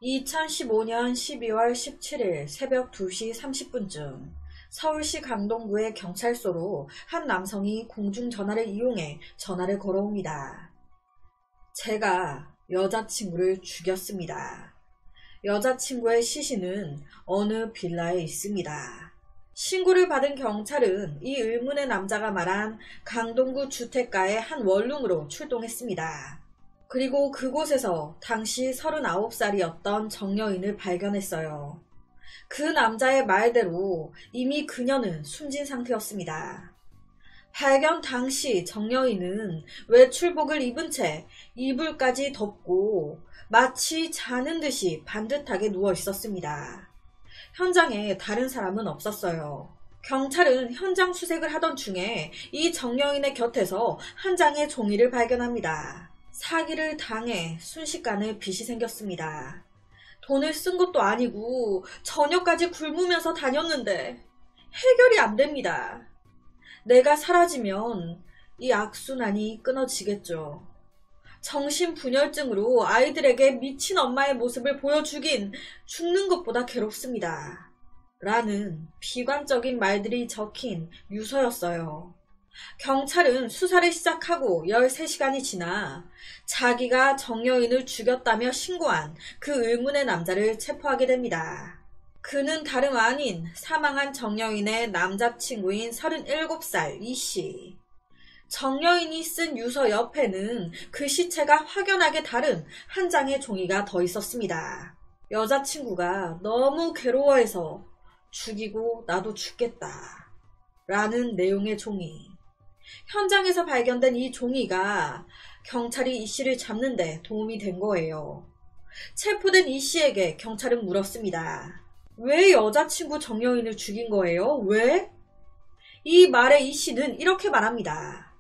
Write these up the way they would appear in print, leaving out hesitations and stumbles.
2015년 12월 17일 새벽 2시 30분쯤 서울시 강동구의 경찰서로 한 남성이 공중전화를 이용해 전화를 걸어옵니다. 제가 여자친구를 죽였습니다. 여자친구의 시신은 어느 빌라에 있습니다. 신고를 받은 경찰은 이 의문의 남자가 말한 강동구 주택가의 한 원룸으로 출동했습니다. 그리고 그곳에서 당시 39살이었던 정여인을 발견했어요. 그 남자의 말대로 이미 그녀는 숨진 상태였습니다. 발견 당시 정여인은 외출복을 입은 채 이불까지 덮고 마치 자는 듯이 반듯하게 누워 있었습니다. 현장에 다른 사람은 없었어요. 경찰은 현장 수색을 하던 중에 이 정여인의 곁에서 한 장의 종이를 발견합니다. 사기를 당해 순식간에 빚이 생겼습니다. 돈을 쓴 것도 아니고 저녁까지 굶으면서 다녔는데 해결이 안 됩니다. 내가 사라지면 이 악순환이 끊어지겠죠. 정신분열증으로 아이들에게 미친 엄마의 모습을 보여주긴 죽는 것보다 괴롭습니다. 라는 비관적인 말들이 적힌 유서였어요. 경찰은 수사를 시작하고 13시간이 지나 자기가 정여인을 죽였다며 신고한 그 의문의 남자를 체포하게 됩니다. 그는 다름 아닌 사망한 정여인의 남자친구인 37살 이씨. 정여인이 쓴 유서 옆에는 그 시체가 확연하게 다른 한 장의 종이가 더 있었습니다. 여자친구가 너무 괴로워해서 죽이고 나도 죽겠다 라는 내용의 종이. 현장에서 발견된 이 종이가 경찰이 이 씨를 잡는 데 도움이 된 거예요. 체포된 이 씨에게 경찰은 물었습니다. 왜 여자친구 정여인을 죽인 거예요? 왜? 이 말에 이 씨는 이렇게 말합니다.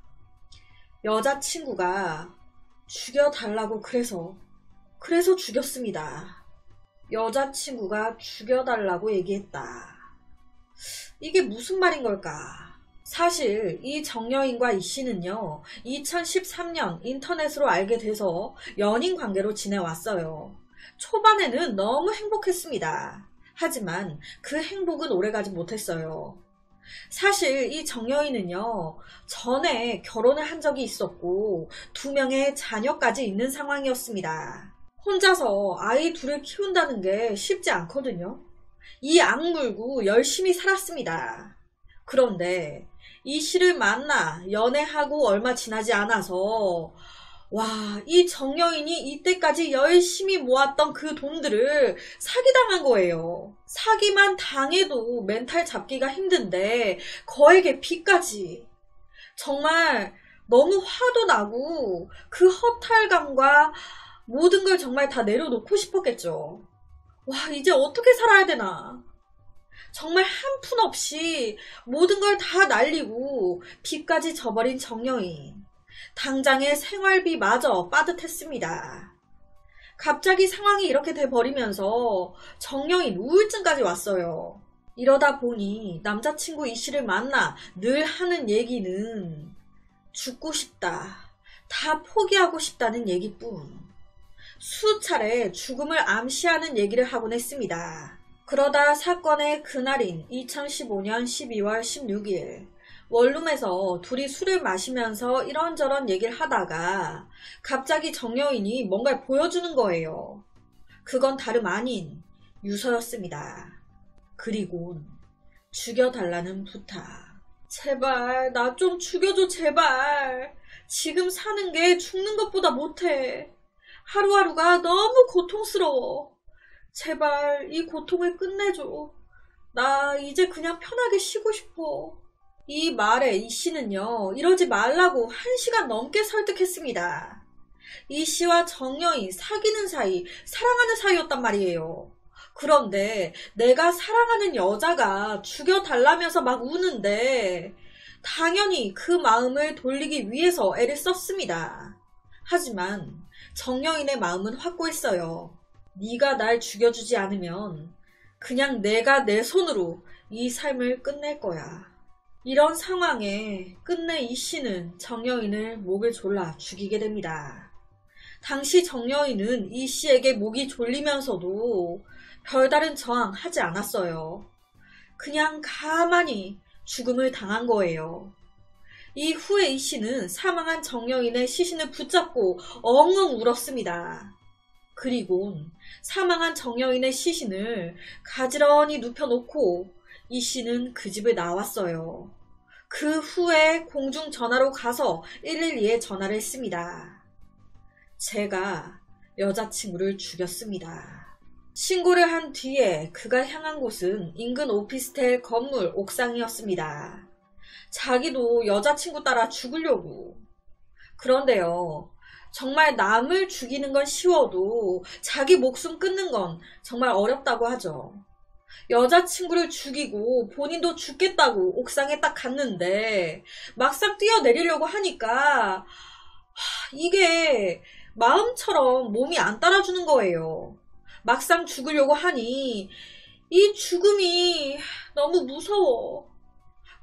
여자친구가 죽여달라고 그래서 죽였습니다. 여자친구가 죽여달라고 얘기했다. 이게 무슨 말인 걸까? 사실 이 정여인과 이 씨는요, 2013년 인터넷으로 알게 돼서 연인 관계로 지내왔어요. 초반에는 너무 행복했습니다. 하지만 그 행복은 오래가지 못했어요. 사실 이 정여인은요, 전에 결혼을 한 적이 있었고 2명의 자녀까지 있는 상황이었습니다. 혼자서 아이 둘을 키운다는 게 쉽지 않거든요. 이 악물고 열심히 살았습니다. 그런데 이 씨를 만나 연애하고 얼마 지나지 않아서 이 정여인이 이때까지 열심히 모았던 그 돈들을 사기당한 거예요. 사기만 당해도 멘탈 잡기가 힘든데 거액의 빚까지. 정말 너무 화도 나고 그 허탈감과 모든 걸 정말 다 내려놓고 싶었겠죠. 이제 어떻게 살아야 되나. 정말 한 푼 없이 모든 걸 다 날리고 빚까지 져버린 정여인. 당장의 생활비마저 빠듯했습니다. 갑자기 상황이 이렇게 돼버리면서 정여인 우울증까지 왔어요. 이러다 보니 남자친구 이 씨를 만나 늘 하는 얘기는 죽고 싶다, 다 포기하고 싶다는 얘기뿐. 수차례 죽음을 암시하는 얘기를 하곤 했습니다. 그러다 사건의 그날인 2015년 12월 16일 원룸에서 둘이 술을 마시면서 이런저런 얘기를 하다가 갑자기 정여인이 뭔가를 보여주는 거예요. 그건 다름 아닌 유서였습니다. 그리곤 죽여달라는 부탁. 제발 나 좀 죽여줘, 제발. 지금 사는 게 죽는 것보다 못해. 하루하루가 너무 고통스러워. 제발 이 고통을 끝내줘. 나 이제 그냥 편하게 쉬고 싶어. 이 말에 이 씨는요, 이러지 말라고 1시간 넘게 설득했습니다. 이 씨와 정여인 사귀는 사이, 사랑하는 사이였단 말이에요. 그런데 내가 사랑하는 여자가 죽여달라면서 막 우는데 당연히 그 마음을 돌리기 위해서 애를 썼습니다. 하지만 정여인의 마음은 확고했어요. 네가 날 죽여주지 않으면 그냥 내가 내 손으로 이 삶을 끝낼 거야. 이런 상황에 끝내 이 씨는 정여인을 목을 졸라 죽이게 됩니다. 당시 정여인은 이 씨에게 목이 졸리면서도 별다른 저항하지 않았어요. 그냥 가만히 죽음을 당한 거예요. 이후에 이 씨는 사망한 정여인의 시신을 붙잡고 엉엉 울었습니다. 그리곤 사망한 정여인의 시신을 가지런히 눕혀놓고 이 씨는 그 집을 나왔어요. 그 후에 공중전화로 가서 112에 전화를 했습니다. 제가 여자친구를 죽였습니다. 신고를 한 뒤에 그가 향한 곳은 인근 오피스텔 건물 옥상이었습니다. 자기도 여자친구 따라 죽으려고. 그런데요, 정말 남을 죽이는 건 쉬워도 자기 목숨 끊는 건 정말 어렵다고 하죠. 여자친구를 죽이고 본인도 죽겠다고 옥상에 딱 갔는데 막상 뛰어내리려고 하니까 이게 마음처럼 몸이 안 따라주는 거예요. 막상 죽으려고 하니 이 죽음이 너무 무서워.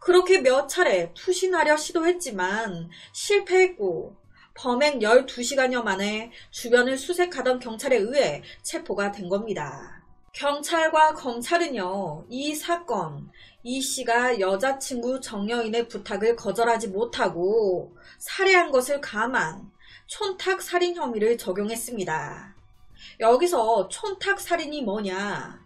그렇게 몇 차례 투신하려 시도했지만 실패했고 범행 12시간여 만에 주변을 수색하던 경찰에 의해 체포가 된 겁니다. 경찰과 검찰은요, 이 사건, 이 씨가 여자친구 정여인의 부탁을 거절하지 못하고 살해한 것을 감한 촌탁살인 혐의를 적용했습니다. 여기서 촌탁살인이 뭐냐?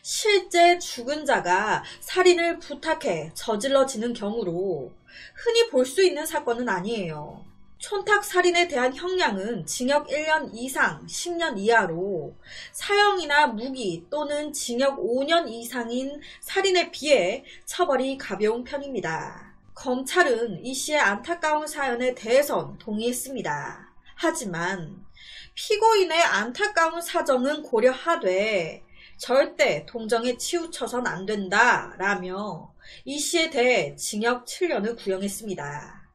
실제 죽은 자가 살인을 부탁해 저질러지는 경우로 흔히 볼 수 있는 사건은 아니에요. 촌탁살인에 대한 형량은 징역 1년 이상 10년 이하로 사형이나 무기 또는 징역 5년 이상인 살인에 비해 처벌이 가벼운 편입니다. 검찰은 이 씨의 안타까운 사연에 대해선 동의했습니다. 하지만 피고인의 안타까운 사정은 고려하되 절대 동정에 치우쳐선 안 된다라며 이 씨에 대해 징역 7년을 구형했습니다.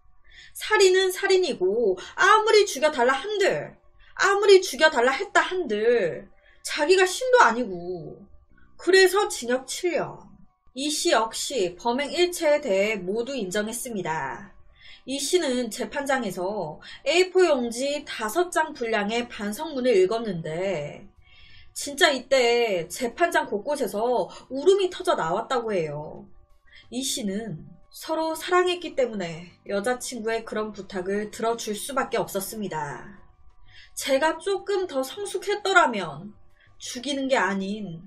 살인은 살인이고 아무리 죽여달라 한들, 아무리 죽여달라 했다 한들 자기가 신도 아니고, 그래서 징역 7년. 이 씨 역시 범행 일체에 대해 모두 인정했습니다. 이 씨는 재판장에서 A4 용지 5장 분량의 반성문을 읽었는데 진짜 이때 재판장 곳곳에서 울음이 터져 나왔다고 해요. 이 씨는 서로 사랑했기 때문에 여자친구의 그런 부탁을 들어줄 수밖에 없었습니다. 제가 조금 더 성숙했더라면 죽이는 게 아닌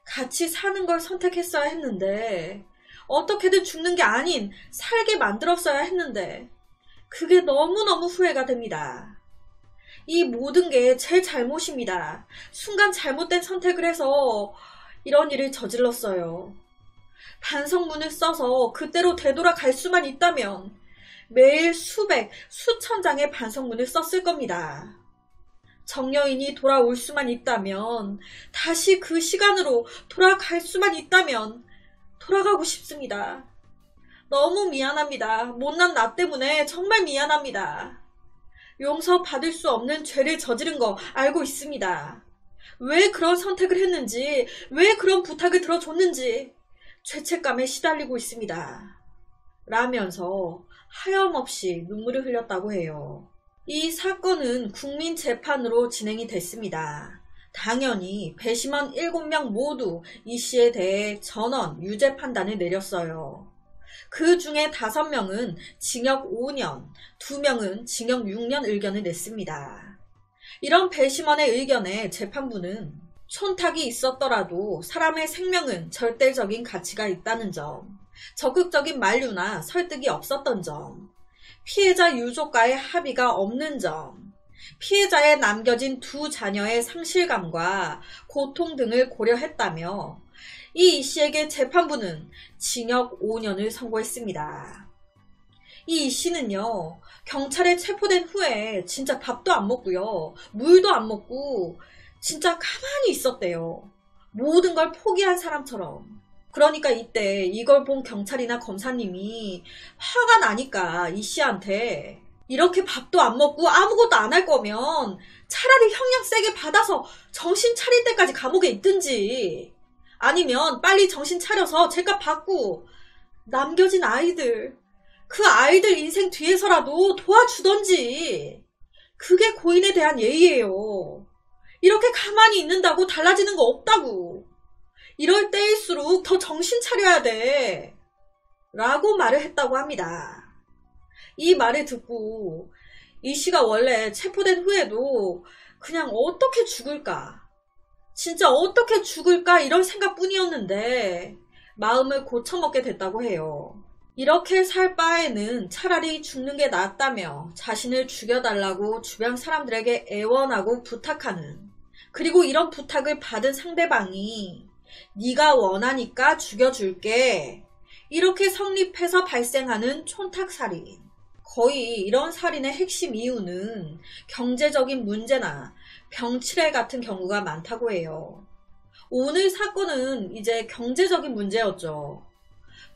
같이 사는 걸 선택했어야 했는데, 어떻게든 죽는 게 아닌 살게 만들었어야 했는데, 그게 너무너무 후회가 됩니다. 이 모든 게 제 잘못입니다. 순간 잘못된 선택을 해서 이런 일을 저질렀어요. 반성문을 써서 그때로 되돌아갈 수만 있다면 매일 수백, 수천 장의 반성문을 썼을 겁니다. 정여인이 돌아올 수만 있다면, 다시 그 시간으로 돌아갈 수만 있다면 돌아가고 싶습니다. 너무 미안합니다. 못난 나 때문에 정말 미안합니다. 용서받을 수 없는 죄를 저지른 거 알고 있습니다. 왜 그런 선택을 했는지, 왜 그런 부탁을 들어줬는지 죄책감에 시달리고 있습니다. 라면서 하염없이 눈물을 흘렸다고 해요. 이 사건은 국민재판으로 진행이 됐습니다. 당연히 배심원 7명 모두 이 씨에 대해 전원 유죄 판단을 내렸어요. 그 중에 5명은 징역 5년, 2명은 징역 6년 의견을 냈습니다. 이런 배심원의 의견에 재판부는 촌탁이 있었더라도 사람의 생명은 절대적인 가치가 있다는 점, 적극적인 만류나 설득이 없었던 점, 피해자 유족과의 합의가 없는 점, 피해자의 남겨진 2 자녀의 상실감과 고통 등을 고려했다며 이 씨에게 재판부는 징역 5년을 선고했습니다. 이 씨는요, 경찰에 체포된 후에 진짜 밥도 안 먹고요, 물도 안 먹고 진짜 가만히 있었대요. 모든 걸 포기한 사람처럼. 그러니까 이때 이걸 본 경찰이나 검사님이 화가 나니까 이 씨한테 이렇게 밥도 안 먹고 아무것도 안 할 거면 차라리 형량 세게 받아서 정신 차릴 때까지 감옥에 있든지, 아니면 빨리 정신 차려서 죄값 받고 남겨진 아이들, 그 아이들 인생 뒤에서라도 도와주던지 그게 고인에 대한 예의예요. 이렇게 가만히 있는다고 달라지는 거 없다고. 이럴 때일수록 더 정신 차려야 돼. 라고 말을 했다고 합니다. 이 말을 듣고 이 씨가 원래 체포된 후에도 그냥 어떻게 죽을까? 진짜 어떻게 죽을까? 이런 생각뿐이었는데 마음을 고쳐먹게 됐다고 해요. 이렇게 살 바에는 차라리 죽는 게 낫다며 자신을 죽여달라고 주변 사람들에게 애원하고 부탁하는, 그리고 이런 부탁을 받은 상대방이 네가 원하니까 죽여줄게, 이렇게 성립해서 발생하는 촌탁살인. 거의 이런 살인의 핵심 이유는 경제적인 문제나 병치레 같은 경우가 많다고 해요. 오늘 사건은 이제 경제적인 문제였죠.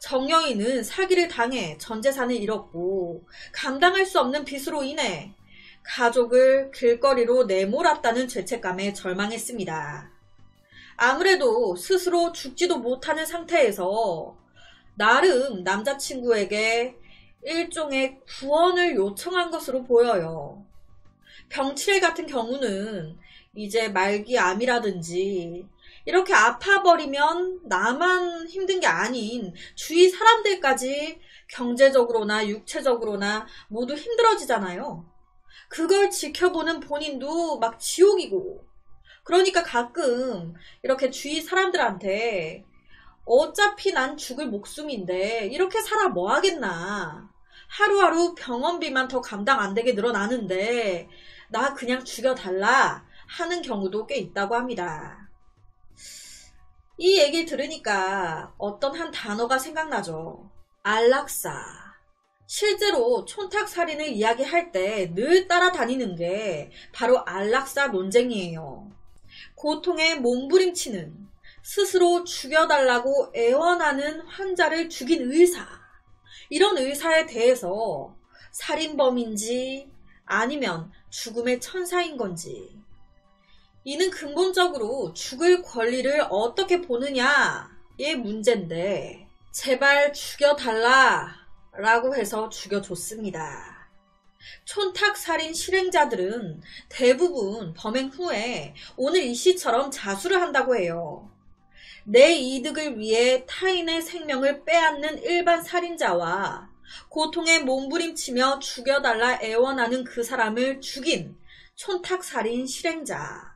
정여인은 사기를 당해 전 재산을 잃었고 감당할 수 없는 빚으로 인해 가족을 길거리로 내몰았다는 죄책감에 절망했습니다. 아무래도 스스로 죽지도 못하는 상태에서 나름 남자친구에게 일종의 구원을 요청한 것으로 보여요. 병치레 같은 경우는 이제 말기 암이라든지 이렇게 아파버리면 나만 힘든 게 아닌 주위 사람들까지 경제적으로나 육체적으로나 모두 힘들어지잖아요. 그걸 지켜보는 본인도 막 지옥이고, 그러니까 가끔 이렇게 주위 사람들한테 어차피 난 죽을 목숨인데 이렇게 살아 뭐 하겠나, 하루하루 병원비만 더 감당 안 되게 늘어나는데 나 그냥 죽여달라 하는 경우도 꽤 있다고 합니다. 이 얘기 들으니까 어떤 한 단어가 생각나죠. 안락사. 실제로 촌탁살인을 이야기할 때 늘 따라다니는 게 바로 안락사 논쟁이에요. 고통에 몸부림치는, 스스로 죽여달라고 애원하는 환자를 죽인 의사. 이런 의사에 대해서 살인범인지 아니면 죽음의 천사인 건지, 이는 근본적으로 죽을 권리를 어떻게 보느냐의 문제인데, 제발 죽여달라 라고 해서 죽여줬습니다. 촌탁살인 실행자들은 대부분 범행 후에 오늘 이 씨처럼 자수를 한다고 해요. 내 이득을 위해 타인의 생명을 빼앗는 일반 살인자와 고통에 몸부림치며 죽여달라 애원하는 그 사람을 죽인 촌탁살인 실행자,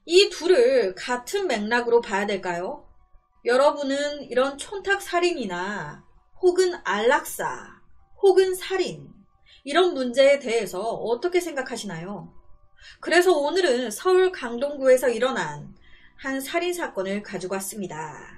이 둘을 같은 맥락으로 봐야 될까요? 여러분은 이런 촌탁살인이나 혹은 안락사 혹은 살인, 이런 문제에 대해서 어떻게 생각하시나요? 그래서 오늘은 서울 강동구에서 일어난 한 살인사건을 가지고 왔습니다.